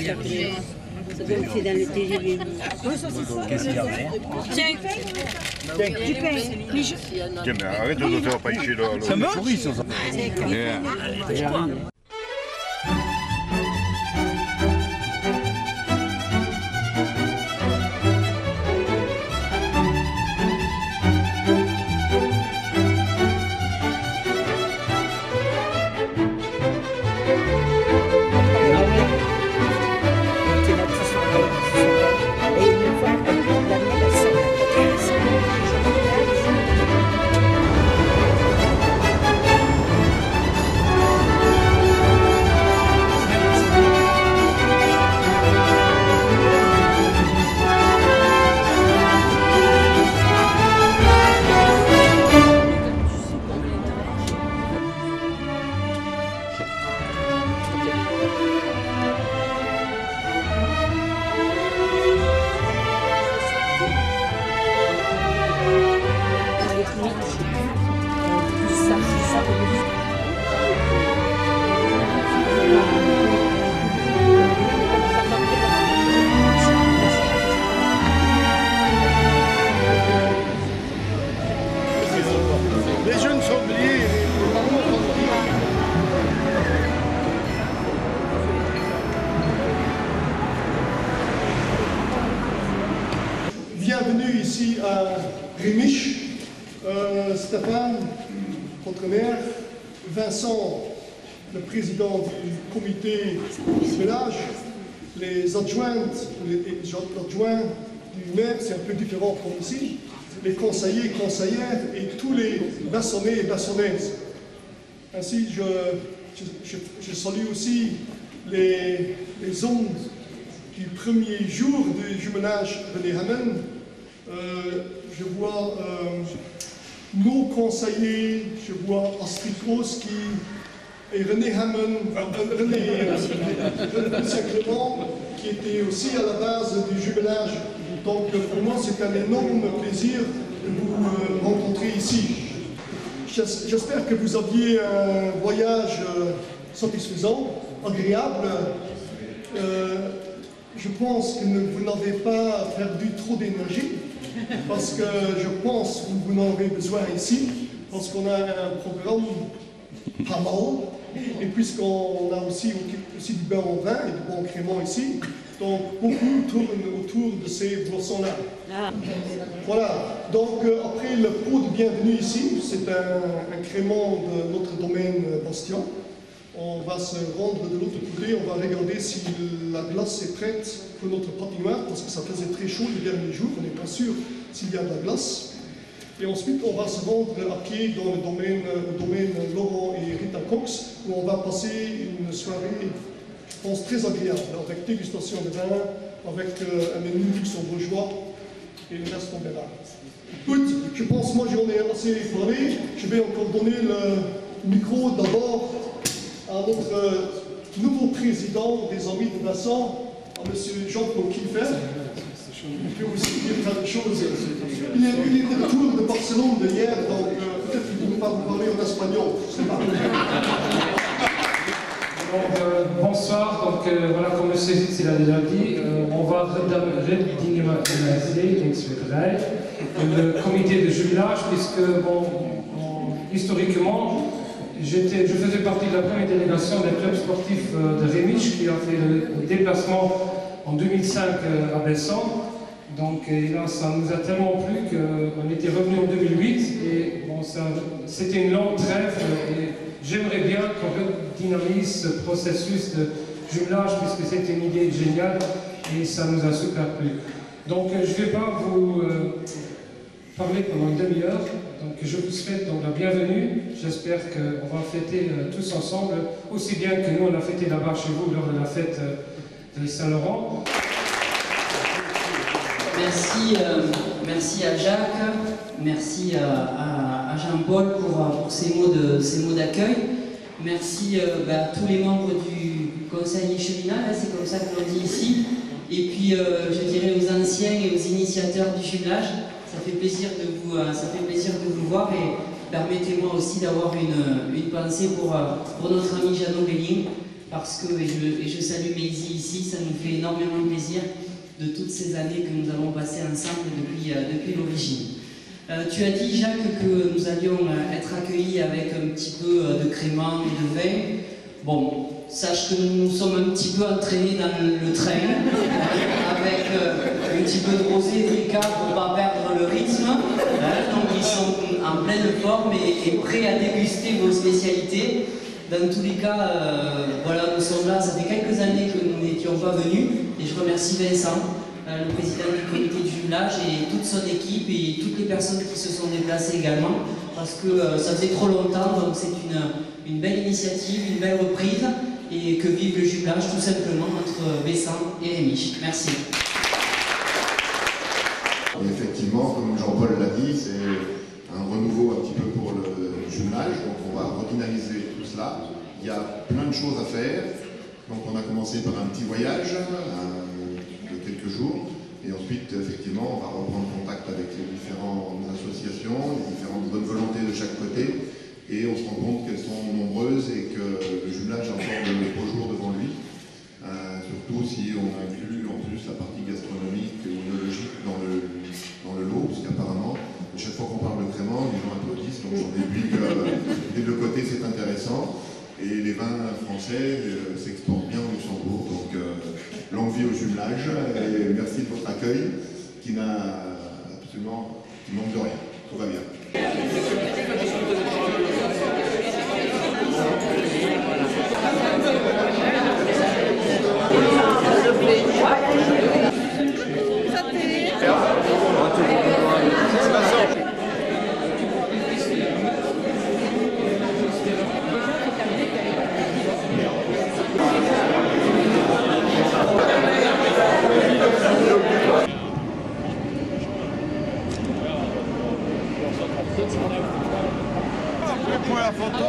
après. Ça doit être dans le TGV. Qu'est-ce qu'il y a? Tiens, Du pain. Tiens, mais arrête de te faire pêcher là. Ça me souris, ça. Les jeunes sont oubliés. Bienvenue ici à Rémiche. Stéphane, votre maire, Vincent, le président du comité du village, les adjointes, les adjoints du maire, c'est un peu différent comme ici, les conseillers, conseillères et tous les bassonnais et bassonnaises. Ainsi, je salue aussi les hommes du premier jour du jumelage René Hammen. Je vois nos conseillers, je vois Astrid Oski et René Hammen, René Saint-Clément, qui était aussi à la base du jumelage. Donc pour moi, c'est un énorme plaisir de vous rencontrer ici. J'espère que vous aviez un voyage satisfaisant, agréable. Je pense que vous n'avez pas perdu trop d'énergie, parce que je pense que vous en avez besoin ici, parce qu'on a un programme pas mal, et puisqu'on a aussi du bain en vin et du bon crément ici, donc beaucoup tournent autour de ces boissons-là. Voilà, donc après le pot de bienvenue ici, c'est un crément de notre domaine Bastien. On va se rendre de l'autre côté, on va regarder si la glace est prête pour notre patinoire, parce que ça faisait très chaud les derniers jours, on n'est pas sûr s'il y a de la glace. Et ensuite, on va se rendre à pied dans le domaine Laurent et Rita Cox, où on va passer une soirée, je pense, très agréable, avec dégustation de vin, avec un menu luxembourgeois, et le reste on verra. Écoute, je pense, moi j'en ai assez parlé, je vais encore donner le micro d'abord à notre nouveau président des Amis de Vincent, à M. Jean-Paul Kiefer. Il peut aussi dire plein de choses. Il est de retour de Barcelone de hier, donc peut-être qu'il ne va vous parler en espagnol, je ne sais pas. Bonsoir, donc voilà, comme M. Sitz l'a déjà dit, on va redynamiser le comité de jumelage, puisque bon, historiquement, je faisais partie de la première délégation des clubs sportifs de Rémiche qui a fait le déplacement en 2005 à Besson. Donc là, ça nous a tellement plu qu'on était revenu en 2008 et bon, c'était une longue trêve et j'aimerais bien qu'on redynamise ce processus de jumelage puisque c'était une idée géniale et ça nous a super plu. Donc je ne vais pas vous parler pendant une demi-heure. Donc je vous souhaite donc la bienvenue. J'espère qu'on va fêter tous ensemble, aussi bien que nous on a fêté là-bas chez vous lors de la fête de Saint-Laurent. Merci à Jacques, merci à Jean-Paul pour ces mots d'accueil. Merci à tous les membres du conseil cheminal, c'est comme ça que l'on dit ici. Et puis je dirais aux anciens et aux initiateurs du jumelage. Ça fait plaisir de vous voir et permettez-moi aussi d'avoir une pensée pour notre ami Jeannot Belling, parce que, et je salue Maisie ici, ça nous fait énormément plaisir de toutes ces années que nous avons passées ensemble depuis l'origine. Tu as dit, Jacques, que nous allions être accueillis avec un petit peu de crément et de vin. Bon, sache que nous nous sommes un petit peu entraînés dans le train, avec un petit peu de rosé et de ricard pour ne pas perdre le rythme. Donc ils sont en pleine forme et prêts à déguster vos spécialités. Dans tous les cas, voilà, nous sommes là, ça fait quelques années que nous n'étions pas venus, et je remercie Vincent, le président du comité du jumelage, et toute son équipe, et toutes les personnes qui se sont déplacées également, parce que ça faisait trop longtemps, donc c'est une belle initiative, une belle reprise, et que vive le jumelage tout simplement entre Bessan et Rémiche. Merci. Et effectivement, comme Jean-Paul l'a dit, c'est un renouveau un petit peu pour le jumelage, donc on va redynamiser tout cela. Il y a plein de choses à faire, donc on a commencé par un petit voyage de quelques jours, et ensuite effectivement on va reprendre contact avec les différentes associations, les différentes bonnes volontés de chaque côté, et on se rend compte qu'elles sont nombreuses et que le jumelage a encore de beaux jours devant lui, surtout si on inclut en plus la partie gastronomique ou œnologique dans le lot, parce qu'apparemment, chaque fois qu'on parle de crément, les gens applaudissent, donc j'en déduis que des deux côtés c'est intéressant. Et les vins français s'exportent bien au Luxembourg, donc longue vie au jumelage, et merci de votre accueil qui manque de rien. Tout va bien. Pour la photo.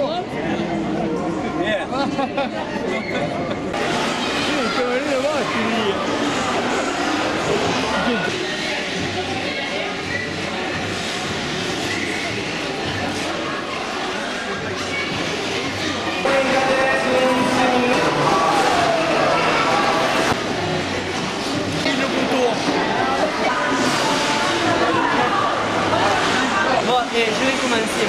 Bon, et je vais commencer.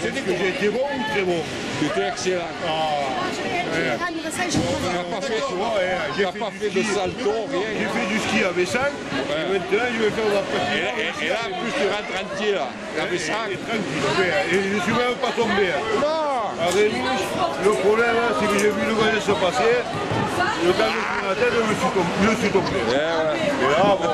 C'était que j'ai été bon ou très bon? C'était excellent. On n'a pas fait de salto, rien. J'ai fait du ski à Bessan, et maintenant je vais faire de la pratique. Et là, en plus, tu rentres entier, là. Avec ça. Tranquille, et je ne suis même pas tombé. Non! À Rémiche, le problème, c'est que j'ai vu le voyage se passer, le temps de tourner la tête, je suis tombé. Ouais. Et là, bon.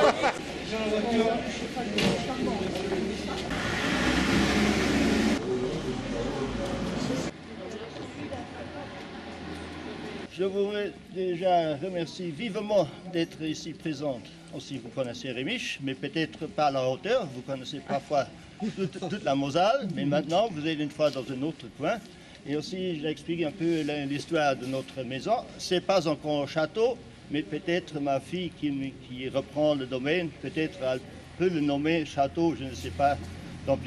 Je voudrais déjà remercier vivement d'être ici présente. Aussi, vous connaissez Rémiche, mais peut-être pas à la hauteur. Vous connaissez parfois toute la Moselle, mais maintenant, vous êtes une fois dans un autre coin. Et aussi, j'explique un peu l'histoire de notre maison. Ce n'est pas encore un château, mais peut-être ma fille qui reprend le domaine, peut-être elle peut le nommer château, je ne sais pas, dans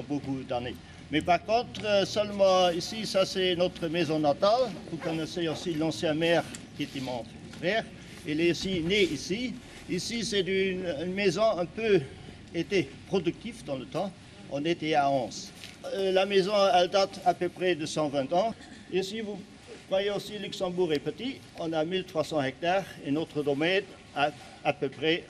beaucoup d'années. Mais par contre, seulement ici, ça c'est notre maison natale. Vous connaissez aussi l'ancien maire qui était mon frère. Il est aussi né ici. Ici, c'est une maison un peu était productive dans le temps. On était à 11. La maison, elle date à peu près de 120 ans. Ici, vous voyez aussi, Luxembourg est petit. On a 1300 hectares et notre domaine a à peu près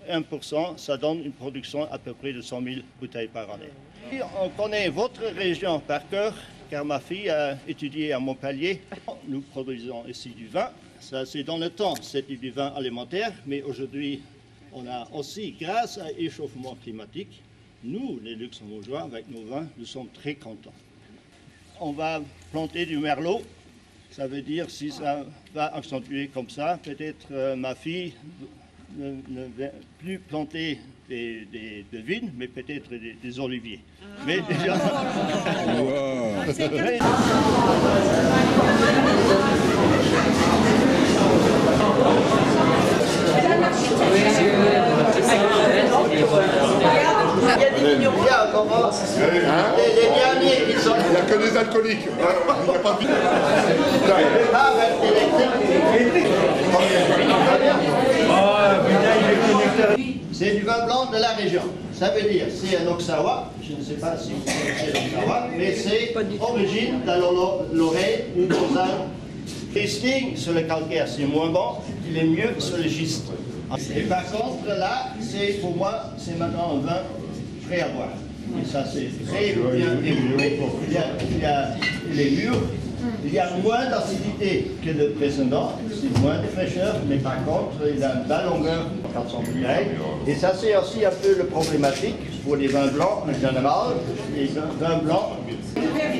1%. Ça donne une production à peu près de 100 000 bouteilles par année. Et on connaît votre région par cœur, car ma fille a étudié à Montpellier. Nous produisons ici du vin. Ça, c'est dans le temps, c'était du vin alimentaire, mais aujourd'hui, on a aussi, grâce à l'échauffement climatique, nous, les Luxembourgeois, avec nos vins, nous sommes très contents. On va planter du merlot. Ça veut dire, si ça va accentuer comme ça, peut-être ma fille ne va plus planter des vignes, mais peut-être des oliviers. Mais déjà... Il y a des vignerons. Les derniers qui sont... Il n'y a que des alcooliques. Il n'y a pas de C'est du vin blanc de la région. Ça veut dire, c'est un Auxerrois. Je ne sais pas si vous connaissez l'Auxerrois, mais c'est origine de l'Oreille ou Lausanne. Tasting sur le calcaire, c'est moins bon. Il est mieux sur le schiste. Et par contre, là, pour moi, c'est maintenant un vin prêt à boire. Et ça, c'est très bien évolué. Il est mûr. Il y a moins d'acidité que le précédent, c'est moins de fraîcheur, mais par contre, il a une belle longueur, 400 bouteilles. Et ça, c'est aussi un peu le problématique pour les vins blancs en général. Les vins blancs.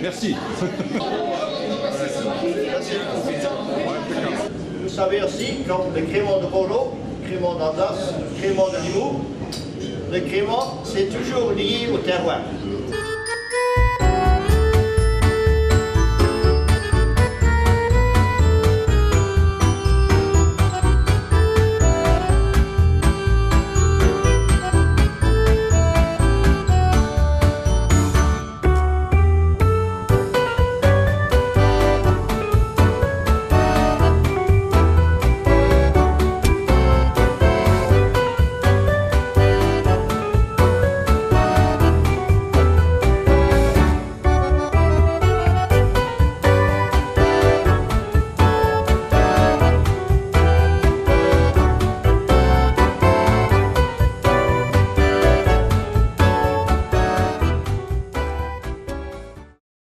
Merci. Vous savez aussi, comme le crémant de Bordeaux, le crémant d'Alsace, le crémant de Limoux, le crémant, c'est toujours lié au terroir.